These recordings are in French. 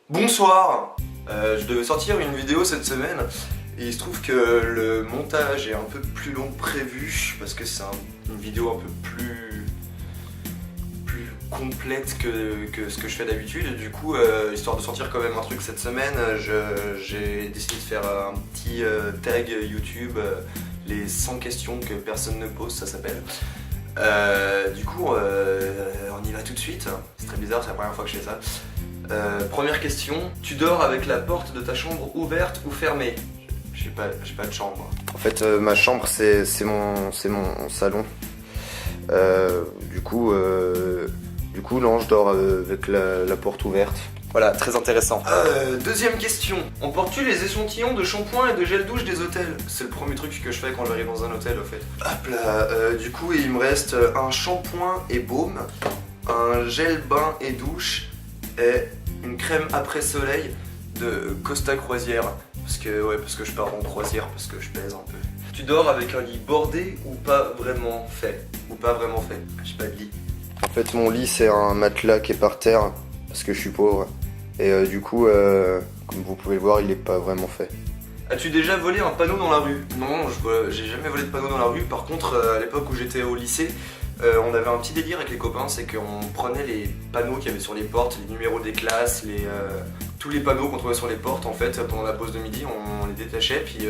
Bonsoir. Je devais sortir une vidéo cette semaine et il se trouve que le montage est un peu plus long que prévu parce que c'est une vidéo un peu plus complète que ce que je fais d'habitude. Du coup, histoire de sortir quand même un truc cette semaine, j'ai décidé de faire un petit tag YouTube, les 100 questions que personne ne pose, ça s'appelle. Du coup, on y va tout de suite. C'est très bizarre, c'est la première fois que je fais ça. Première question, tu dors avec la porte de ta chambre ouverte ou fermée? J'ai pas de chambre. En fait, ma chambre c'est mon salon. Du coup, non, je dors avec la porte ouverte. Voilà, très intéressant. Deuxième question, emportes-tu les échantillons de shampoing et de gel douche des hôtels? C'est le premier truc que je fais quand j'arrive dans un hôtel, au fait. Hop là, du coup, il me reste un shampoing et baume, un gel bain et douche, et une crème après soleil de Costa Croisière. Parce que je pars en croisière, parce que je pèse un peu. Tu dors avec un lit bordé ou pas vraiment fait? J'ai pas de lit. En fait, mon lit, c'est un matelas qui est par terre, parce que je suis pauvre. Et du coup, comme vous pouvez le voir, il est pas vraiment fait. As-tu déjà volé un panneau dans la rue? Non, j'ai jamais volé de panneau dans la rue. Par contre, à l'époque où j'étais au lycée, on avait un petit délire avec les copains, c'est qu'on prenait les panneaux qu'il y avait sur les portes, les numéros des classes, tous les panneaux qu'on trouvait sur les portes, en fait, pendant la pause de midi, on les détachait, puis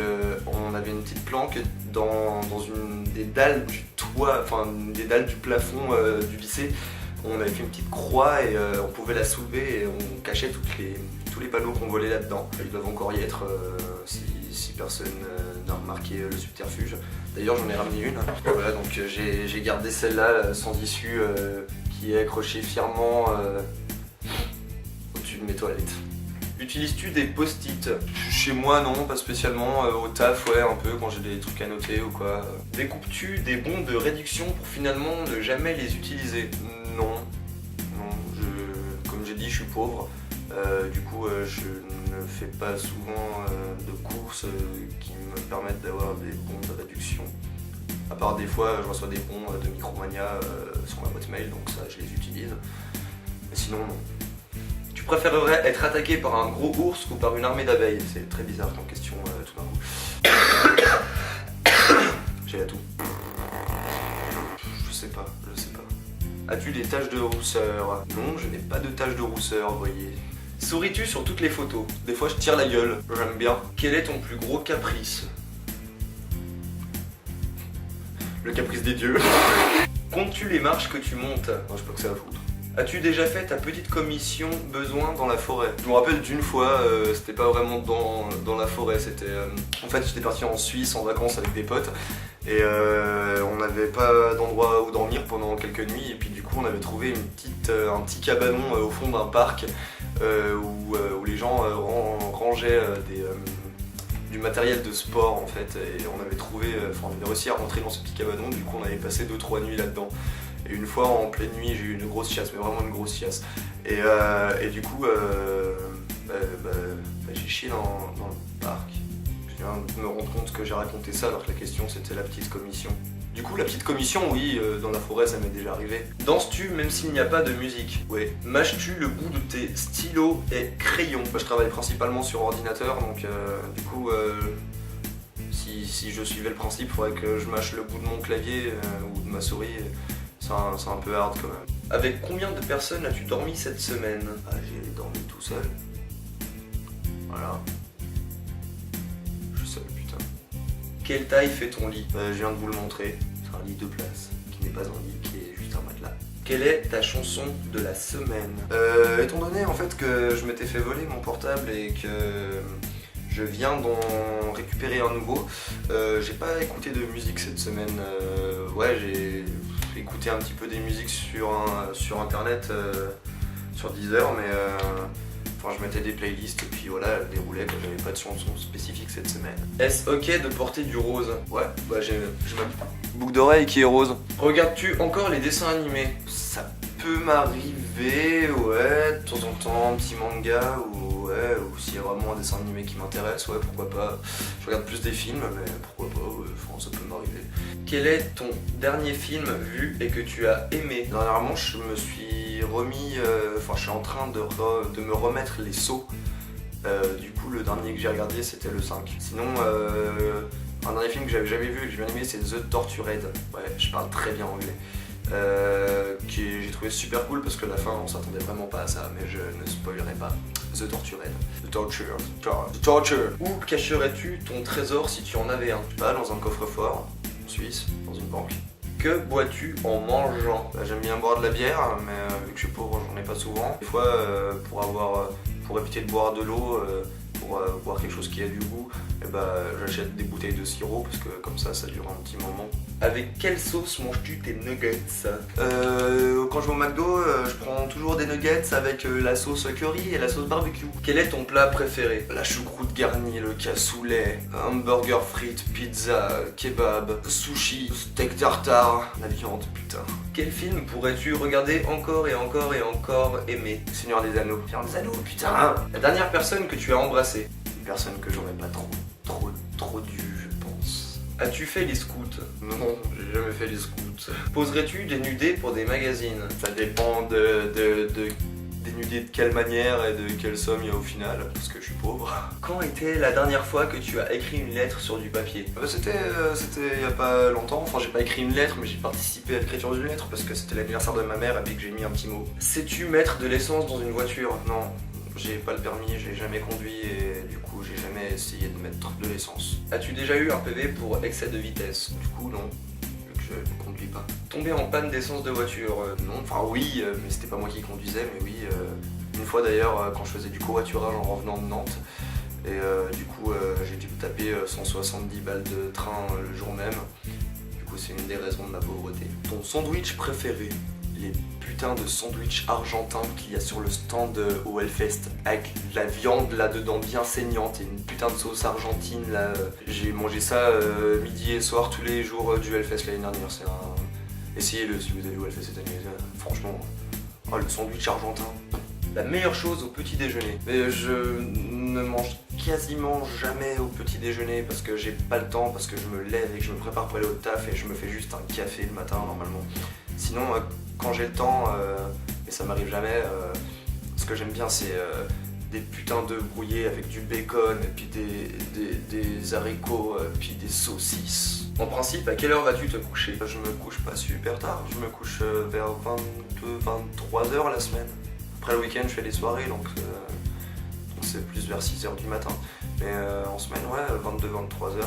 on avait une petite planque dans des dalles du toit, enfin des dalles du plafond du lycée. On avait fait une petite croix et on pouvait la soulever et on cachait tous les panneaux qu'on volait là-dedans. Ils doivent encore y être si personne n'a remarqué le subterfuge. D'ailleurs, j'en ai ramené une. Voilà, donc j'ai gardé celle-là sans issue qui est accrochée fièrement au-dessus de mes toilettes. Utilises-tu des post-it? Chez moi, non, pas spécialement. Au taf, ouais, un peu, quand j'ai des trucs à noter ou quoi. Découpes-tu des bons de réduction pour finalement ne jamais les utiliser? Non. Comme j'ai dit, je suis pauvre. Du coup, je ne fais pas souvent de courses qui me permettent d'avoir des bons de réduction. À part des fois, je reçois des bons de Micromania sur ma boîte mail, donc ça, je les utilise. Mais sinon, non. Tu préférerais être attaqué par un gros ours ou par une armée d'abeilles? C'est très bizarre comme question tout d'un coup. J'ai la toux. Je sais pas. As-tu des taches de rousseur? Non, je n'ai pas de taches de rousseur, vous voyez. Souris-tu sur toutes les photos? Des fois je tire la gueule, j'aime bien. Quel est ton plus gros caprice? Le caprice des dieux. Comptes-tu les marches que tu montes? Non, je sais pas que ça à foutre. As-tu déjà fait ta petite commission besoin dans la forêt? Je me rappelle d'une fois, c'était pas vraiment dans la forêt, c'était... en fait, j'étais parti en Suisse en vacances avec des potes et on n'avait pas d'endroit où dormir pendant quelques nuits et puis du coup on avait trouvé un petit cabanon au fond d'un parc où les gens rangeaient du matériel de sport en fait et on avait réussi à rentrer dans ce petit cabanon, du coup on avait passé 2-3 nuits là-dedans. Et une fois en pleine nuit j'ai eu une grosse chiasse, mais vraiment une grosse chiasse. Et du coup j'ai chié dans le parc. Je viens de me rendre compte que j'ai raconté ça alors que la question c'était la petite commission. Du coup la petite commission, oui, dans la forêt ça m'est déjà arrivé. Danses-tu même s'il n'y a pas de musique? Oui. Mâches-tu le bout de tes stylos et crayons? Moi je travaille principalement sur ordinateur, donc du coup si je suivais le principe, il faudrait que je mâche le bout de mon clavier ou de ma souris. C'est un peu hard quand même. Avec combien de personnes as-tu dormi cette semaine? J'ai dormi tout seul. Voilà. Je suis seul, putain. Quelle taille fait ton lit? Je viens de vous le montrer. C'est un lit de place, qui n'est pas un lit, qui est juste un matelas. Quelle est ta chanson de la semaine? Étant donné en fait que je m'étais fait voler mon portable et que je viens d'en récupérer un nouveau, j'ai pas écouté de musique cette semaine. Ouais, j'ai écouté un petit peu des musiques sur internet, sur Deezer, mais je mettais des playlists et puis voilà, elles déroulaient, j'avais pas de chanson spécifique cette semaine. Est-ce ok de porter du rose? Ouais, j'ai ma boucle d'oreille qui est rose. Regardes-tu encore les dessins animés? Ça peut peut m'arriver, ouais, de temps en temps, un petit manga, ou ouais, ou s'il y a vraiment un dessin animé qui m'intéresse, ouais, pourquoi pas. Je regarde plus des films, mais pourquoi pas, ouais, enfin, ça peut m'arriver. Quel est ton dernier film vu et que tu as aimé? Dernièrement, je me suis remis, je suis en train de me remettre les sauts. Du coup, le dernier que j'ai regardé, c'était le 5. Sinon, un dernier film que j'avais jamais vu et que j'ai bien aimé, c'est The Tortured. Ouais, je parle très bien anglais. J'ai trouvé super cool parce que la fin, on s'attendait vraiment pas à ça, mais je ne spoilerai pas. The Tortured. The Tortured. The Tortured. Où cacherais-tu ton trésor si tu en avais un? Je sais pas, dans un coffre-fort, en Suisse, dans une banque. Que bois-tu en mangeant? J'aime bien boire de la bière, mais vu que je suis pauvre, j'en ai pas souvent. Des fois, pour éviter de boire de l'eau, pour boire quelque chose qui a du goût, j'achète des bouteilles de sirop parce que comme ça dure un petit moment. Avec quelle sauce manges-tu tes nuggets? Quand je vais au McDo, je prends toujours des nuggets avec la sauce curry et la sauce barbecue. Quel est ton plat préféré? La choucroute garnie, le cassoulet, hamburger frites, pizza, kebab, sushi, steak tartare, la viande, putain. Quel film pourrais-tu regarder encore et encore et encore aimer? Seigneur des Anneaux. Seigneur des Anneaux, putain. La dernière personne que tu as embrassée? Une personne que j'aurais pas trop dû, je pense. As-tu fait les scouts? Non, j'ai jamais fait les scouts. Poserais-tu des nudés pour des magazines? Ça dépend dénudé de quelle manière et de quelle somme il y a au final, parce que je suis pauvre. Quand était la dernière fois que tu as écrit une lettre sur du papier? C'était il y a pas longtemps, enfin j'ai pas écrit une lettre, mais j'ai participé à l'écriture d'une lettre parce que c'était l'anniversaire de ma mère et que j'ai mis un petit mot. Sais-tu mettre de l'essence dans une voiture? Non, j'ai pas le permis, j'ai jamais conduit et du coup j'ai jamais essayé de mettre de l'essence. As-tu déjà eu un PV pour excès de vitesse? Du coup non. Je ne conduis pas. Tomber en panne d'essence de voiture? Non, enfin oui, mais c'était pas moi qui conduisais, mais oui. Une fois d'ailleurs, quand je faisais du covoiturage en revenant de Nantes, et du coup j'ai dû me taper 170 balles de train le jour même. Du coup c'est une des raisons de ma pauvreté. Ton sandwich préféré? Les putains de sandwichs argentins qu'il y a sur le stand au Hellfest avec de la viande là-dedans bien saignante et une putain de sauce argentine là. J'ai mangé ça midi et soir tous les jours du Hellfest l'année dernière. Essayez-le si vous allez au Hellfest cette année. Franchement, oh, le sandwich argentin. La meilleure chose au petit déjeuner. Mais je ne mange quasiment jamais au petit déjeuner parce que j'ai pas le temps, parce que je me lève et que je me prépare pour aller au taf et je me fais juste un café le matin normalement. Sinon, quand j'ai le temps, et ça m'arrive jamais, ce que j'aime bien c'est des putains d'œufs brouillés avec du bacon, et puis des haricots, puis des saucisses. En principe, à quelle heure vas-tu te coucher? Je me couche pas super tard, je me couche vers 22-23h la semaine. Après le week-end, je fais des soirées, donc c'est plus vers 6h du matin. Mais en semaine, ouais, 22-23h.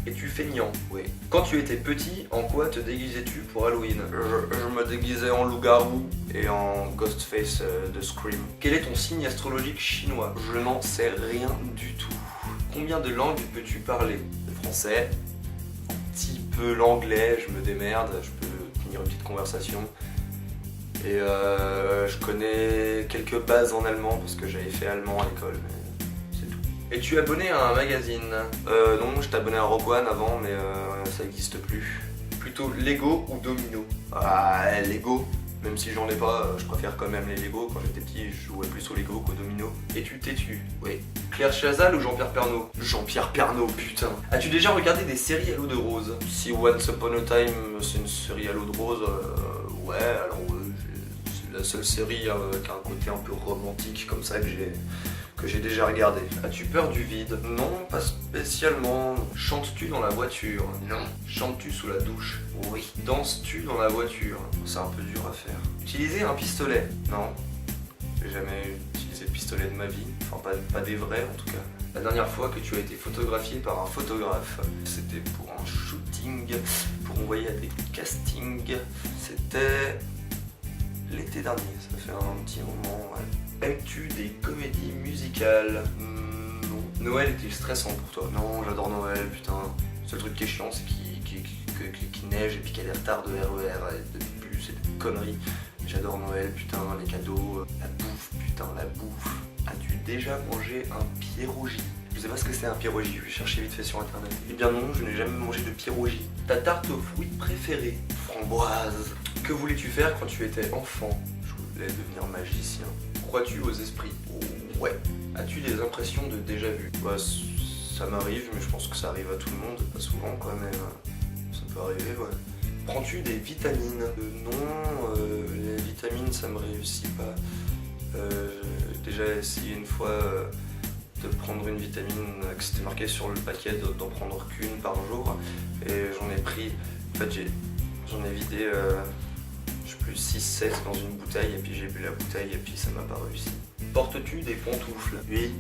Es-tu feignant? Oui. Quand tu étais petit, en quoi te déguisais-tu pour Halloween? Je me déguisais en loup-garou et en Ghostface de Scream. Quel est ton signe astrologique chinois? Je n'en sais rien du tout. Combien de langues peux-tu parler? Le français, un petit peu l'anglais, je me démerde, je peux tenir une petite conversation. Et je connais quelques bases en allemand parce que j'avais fait allemand à l'école. Es-tu abonné à un magazine? Non, j'étais abonné à Rogue One avant, mais ça n'existe plus. Plutôt Lego ou Domino? Ah, Lego. Même si j'en ai pas, je préfère quand même les Lego. Quand j'étais petit, je jouais plus au Lego qu'au Domino. Es-tu têtu? Oui. Claire Chazal ou Jean-Pierre Pernaut? Jean-Pierre Pernaut, putain. As-tu déjà regardé des séries à l'eau de rose? Si Once Upon a Time, c'est une série à l'eau de rose, ouais, alors c'est la seule série qui a un côté un peu romantique comme ça que j'ai déjà regardé. As-tu peur du vide? Non, pas spécialement. Chantes-tu dans la voiture? Non. Chantes-tu sous la douche? Oui. Danses-tu dans la voiture? C'est un peu dur à faire. Utiliser un pistolet? Non. J'ai jamais utilisé de pistolet de ma vie. Enfin, pas des vrais en tout cas. La dernière fois que tu as été photographié par un photographe, c'était pour un shooting, pour envoyer à des castings. C'était l'été dernier, ça fait un petit moment, ouais. Aimes-tu des comédies musicales? Non. Noël est-il stressant pour toi? Non, j'adore Noël, putain. Le seul truc qui est chiant, c'est qu'il neige et puis qu'il y a des retards de RER et de bus et de conneries. J'adore Noël, putain, les cadeaux, la bouffe, putain, la bouffe. As-tu déjà mangé un pierogi? Je sais pas ce que c'est un pierogi, je vais chercher vite fait sur internet. Eh bien non, je n'ai jamais mangé de pierogi. Ta tarte aux fruits préférée? Framboise. Que voulais-tu faire quand tu étais enfant? voulais devenir magicien. Crois-tu aux esprits? Ouais. As-tu des impressions de déjà-vu? Bah, ça m'arrive, mais je pense que ça arrive à tout le monde, pas souvent quand même. Ça peut arriver, ouais. Prends-tu des vitamines? Non, les vitamines ça me réussit pas. J'ai déjà essayé une fois de prendre une vitamine que c'était marqué sur le paquet d'en prendre qu'une par jour, et j'en ai pris, en fait j'en ai vidé je sais plus 6-7 dans une bouteille, et puis j'ai bu la bouteille et puis ça m'a pas réussi. Portes-tu des pantoufles? Oui.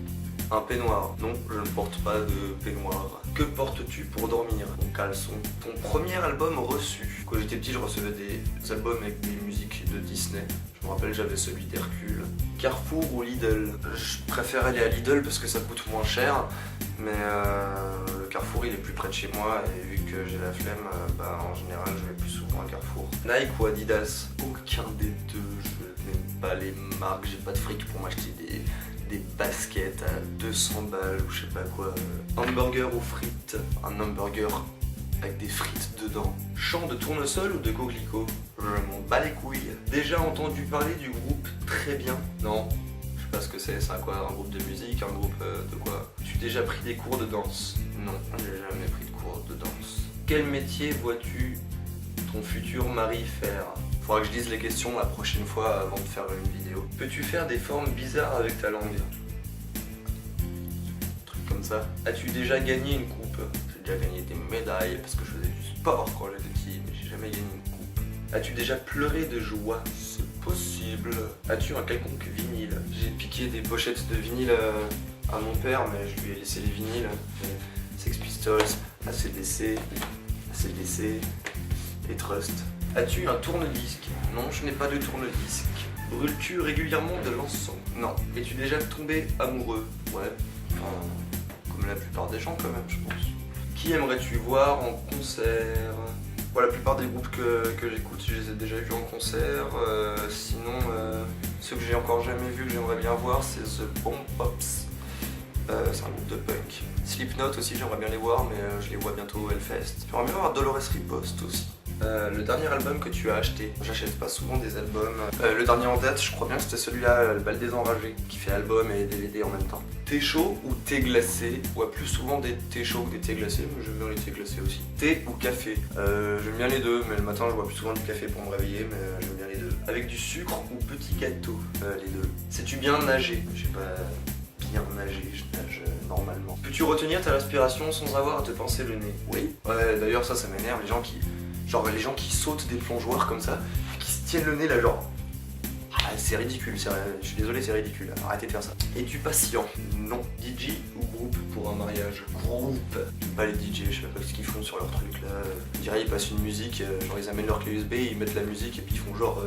Un peignoir? Non, je ne porte pas de peignoir. Que portes-tu pour dormir? Mon caleçon. Ton premier album reçu? Quand j'étais petit, je recevais des albums avec des musiques de Disney. Je me rappelle, j'avais celui d'Hercule. Carrefour ou Lidl? Je préfère aller à Lidl parce que ça coûte moins cher, mais le Carrefour il est plus près de chez moi, et vu que j'ai la flemme, en général je vais plus souvent à Carrefour. Nike ou Adidas? Aucun des deux, je n'aime pas les marques, j'ai pas de fric pour m'acheter des baskets à 200 balles ou je sais pas quoi. Hamburger ou frites? Un hamburger avec des frites dedans. Chant de tournesol ou de coquelicot? Je m'en bats les couilles. Déjà entendu parler du groupe Très Bien? Non, je sais pas ce que c'est quoi? Un groupe de musique? Un groupe de quoi? Tu as déjà pris des cours de danse? Non, j'ai jamais pris de cours de danse. Quel métier vois-tu ton futur mari faire? Faudra que je lise les questions la prochaine fois avant de faire une vidéo. Peux-tu faire des formes bizarres avec ta langue? Truc comme ça. As-tu déjà gagné une coupe? J'ai déjà gagné des médailles parce que je faisais du sport quand j'étais petit, mais j'ai jamais gagné une coupe. As-tu déjà pleuré de joie? C'est possible. As-tu un quelconque vinyle? J'ai piqué des pochettes de vinyle à mon père, mais je lui ai laissé les vinyles. Sex Pistols, AC/DC, et Trust. As-tu un tourne-disque? Non, je n'ai pas de tourne-disque. Brûles-tu régulièrement de l'encens? Non. Es-tu déjà tombé amoureux? Ouais. Enfin, comme la plupart des gens quand même, je pense. Qui aimerais-tu voir en concert? Bon, la plupart des groupes que j'écoute, je les ai déjà vus en concert. Sinon, ceux que j'ai encore jamais vus, que j'aimerais bien voir, c'est The Bomb Pops. C'est un groupe de punk. Slipknot aussi, j'aimerais bien les voir, mais je les vois bientôt au Hellfest. J'aimerais bien voir Dolores Riposte aussi. Le dernier album que tu as acheté? J'achète pas souvent des albums. Le dernier en date, je crois bien que c'était celui-là, Le Bal des Enragés, qui fait album et DVD en même temps. Thé chaud ou thé glacé? Ouais, plus souvent des thés chauds que des thés glacés, mais j'aime bien les thés glacés aussi. Thé ou café? J'aime bien les deux, mais le matin je bois plus souvent du café pour me réveiller, mais j'aime bien les deux. Avec du sucre ou petit gâteau? Les deux. Sais-tu bien nager? Je sais pas bien nager, je nage normalement. Peux-tu retenir ta respiration sans avoir à te pincer le nez? Oui. Ouais, d'ailleurs ça m'énerve, les gens qui sautent des plongeoires comme ça, qui se tiennent le nez là genre... Ah, c'est ridicule, je suis désolé, c'est ridicule, arrêtez de faire ça. Es-tu patient? Non. DJ ou groupe pour un mariage? Groupe. J'aime pas les DJ, je sais pas ce qu'ils font sur leur truc là. Je dirais ils passent une musique, genre ils amènent leur clé USB, ils mettent la musique et puis ils font genre...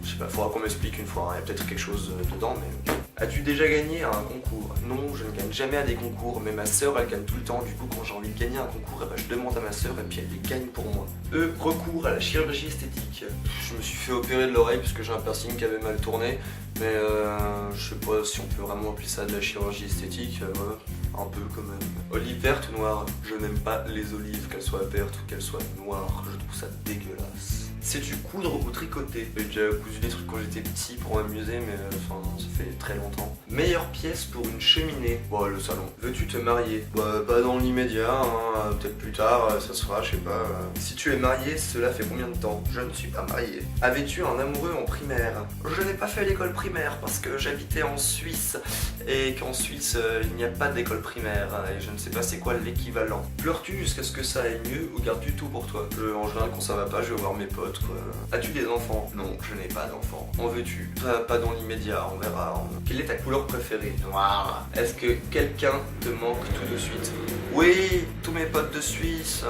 je sais pas, faudra qu'on m'explique une fois, il y a peut-être quelque chose dedans, mais... As-tu déjà gagné à un concours? Non, je ne gagne jamais à des concours, mais ma soeur elle gagne tout le temps, du coup quand j'ai envie de gagner un concours, je demande à ma soeur et puis elle les gagne pour moi. Recours à la chirurgie esthétique. Je me suis fait opérer de l'oreille parce que j'ai un piercing qui avait mal tourné, mais je sais pas si on peut vraiment appeler ça de la chirurgie esthétique, un peu quand même. Olive verte ou noire? Je n'aime pas les olives, qu'elles soient vertes ou qu'elles soient noires, je trouve ça dégueulasse. Sais-tu coudre ou tricoter? J'ai déjà cousu des trucs quand j'étais petit pour m'amuser, mais enfin ça fait très longtemps. Meilleure pièce pour une cheminée? Bon, le salon. Veux-tu te marier? Bah pas dans l'immédiat, hein, peut-être plus tard, ça se fera, je sais pas. Si tu es marié, cela fait combien de temps? Je ne suis pas marié. Avais-tu un amoureux en primaire? Je n'ai pas fait l'école primaire parce que j'habitais en Suisse et qu'en Suisse il n'y a pas d'école primaire et je ne sais pas c'est quoi l'équivalent. Pleures-tu jusqu'à ce que ça aille mieux ou gardes-tu tout pour toi? En général quand ça va pas, je vais voir mes potes quoi. As-tu des enfants? Non, je n'ai pas d'enfants. En veux-tu? Pas dans l'immédiat, on verra. Quelle est ta couleur préférée? Noir. Est-ce que quelqu'un te manque tout de suite? Oui, tous mes potes de Suisse.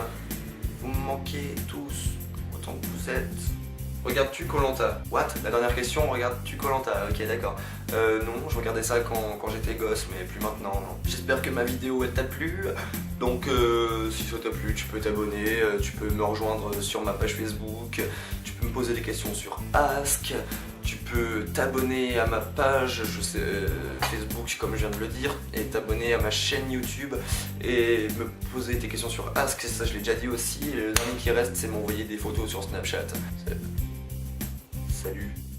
Vous me manquez tous, autant que vous êtes. Regardes-tu Koh-Lanta? What? La dernière question, regardes-tu Koh-Lanta? Ok, d'accord. Non, je regardais ça quand j'étais gosse, mais plus maintenant, non. J'espère que ma vidéo, elle t'a plu. Donc, si ça t'a plu, tu peux t'abonner, tu peux me rejoindre sur ma page Facebook, tu peux me poser des questions sur Ask, tu peux t'abonner à ma page Facebook, comme je viens de le dire, et t'abonner à ma chaîne YouTube, et me poser tes questions sur Ask, ça je l'ai déjà dit aussi. Et le dernier qui reste, c'est m'envoyer des photos sur Snapchat. Salut.